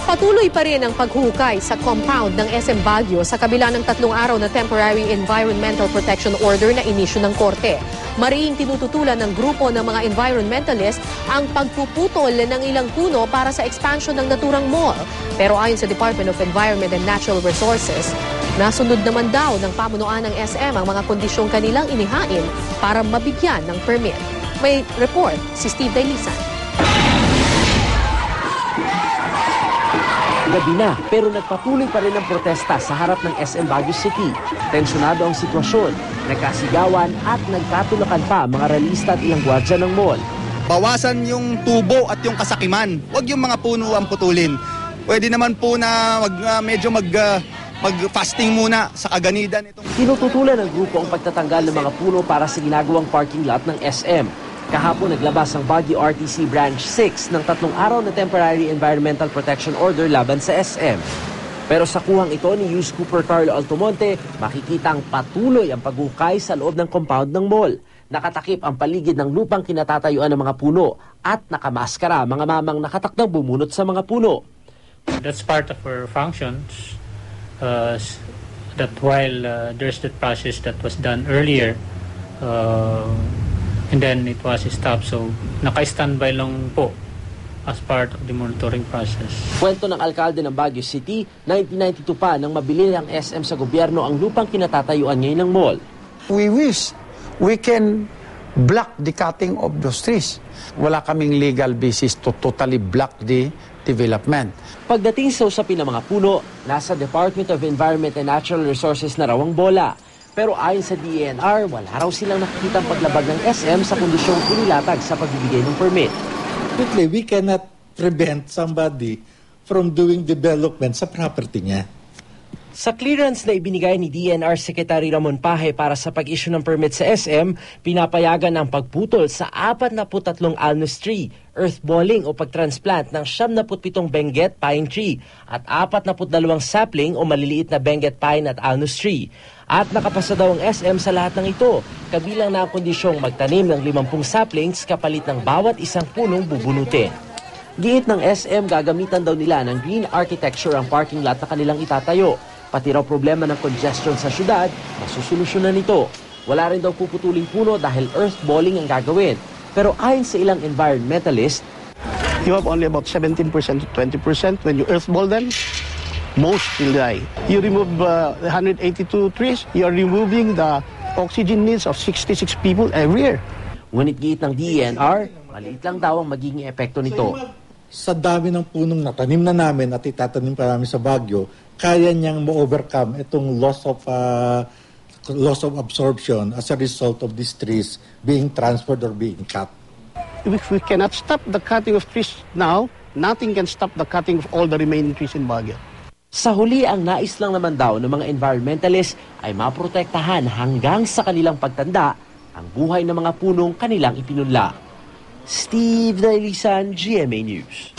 Patuloy pa rin ang paghukay sa compound ng SM Baguio sa kabila ng 3 araw na temporary environmental protection order na inisyu ng korte. Mariing tinututulan ng grupo ng mga environmentalist ang pagpuputol ng ilang puno para sa expansion ng naturang mall. Pero ayon sa Department of Environment and Natural Resources, nasunod naman daw ng pamunuan ng SM ang mga kondisyong kanilang inihain para mabigyan ng permit. May report si Steve Dailisan. Gabi na, pero nagpatuloy pa rin ang protesta sa harap ng SM Baguio City. Tensyonado ang sitwasyon, nagkasigawan at nagkatulakan pa mga realista at ilang gwardya ng mall. Bawasan yung tubo at yung kasakiman. Huwag yung mga puno ang putulin. Pwede naman po na mag-fasting muna sa kaganidan. Tinututulan ng grupo ang pagtatanggal ng mga puno para sa ginagawang parking lot ng SM. Kahapon naglabas ang Baguio RTC Branch 6 ng 3 araw na temporary environmental protection order laban sa SM. Pero sa kuhang ito ni Yus Cooper Carlo Altomonte, makikitang patuloy ang paghukay sa loob ng compound ng mall. Nakatakip ang paligid ng lupang kinatatayuan ng mga puno at nakamaskara mga mamang nakatakdang bumunot sa mga puno. That's part of our functions. That while there's that process that was done earlier, and then it was stopped, so naka-standby lang po as part of the monitoring process. Kwento ng alkalde ng Baguio City, 1992 pa nang mabili ng SM sa gobyerno ang lupang kinatatayuan ngayon ng mall. We wish we can block the cutting of those trees. Wala kaming legal basis to totally block the development. Pagdating sa usapin ng mga puno, nasa Department of Environment and Natural Resources na raw ang bola. Pero ayon sa DENR, wala raw silang nakikitang paglabag ng SM sa kondisyong inilatag sa pagbibigay ng permit. We cannot prevent somebody from doing development sa property niya. Sa clearance na ibinigay ni DENR Secretary Ramon Paje para sa pag-issue ng permit sa SM, pinapayagan ang pagputol sa 43 alnus tree, earthballing o pagtransplant ng 77 benguet pine tree at 42 sapling o maliliit na benguet pine at alnus tree. At nakapasa daw ang SM sa lahat ng ito, kabilang na ang kondisyong magtanim ng 50 saplings kapalit ng bawat isang punong bubunutin. Giit ng SM, gagamitan daw nila ng green architecture ang parking lot na kanilang itatayo. Pati raw problema ng congestion sa syudad, masusolusyonan nito. Wala rin daw puputuling puno dahil earthballing ang gagawin. Pero ayon sa ilang environmentalist, you have only about 17% to 20%. When you earthball them, most will die. You remove 182 trees, you are removing the oxygen needs of 66 people every year. Ngunit giit ng DENR, maliit lang daw ang magiging epekto nito. Sa dami ng punong natanim na namin at itatanim pa namin sa Baguio, kaya niyang ma-overcome itong loss of absorption as a result of these trees being transferred or being cut. If we cannot stop the cutting of trees now, nothing can stop the cutting of all the remaining trees in Baguio. Sa huli, ang nais lang naman daw ng mga environmentalists ay maprotektahan hanggang sa kanilang pagtanda ang buhay ng mga punong kanilang ipinunla. Steve Dailisan, GMA News.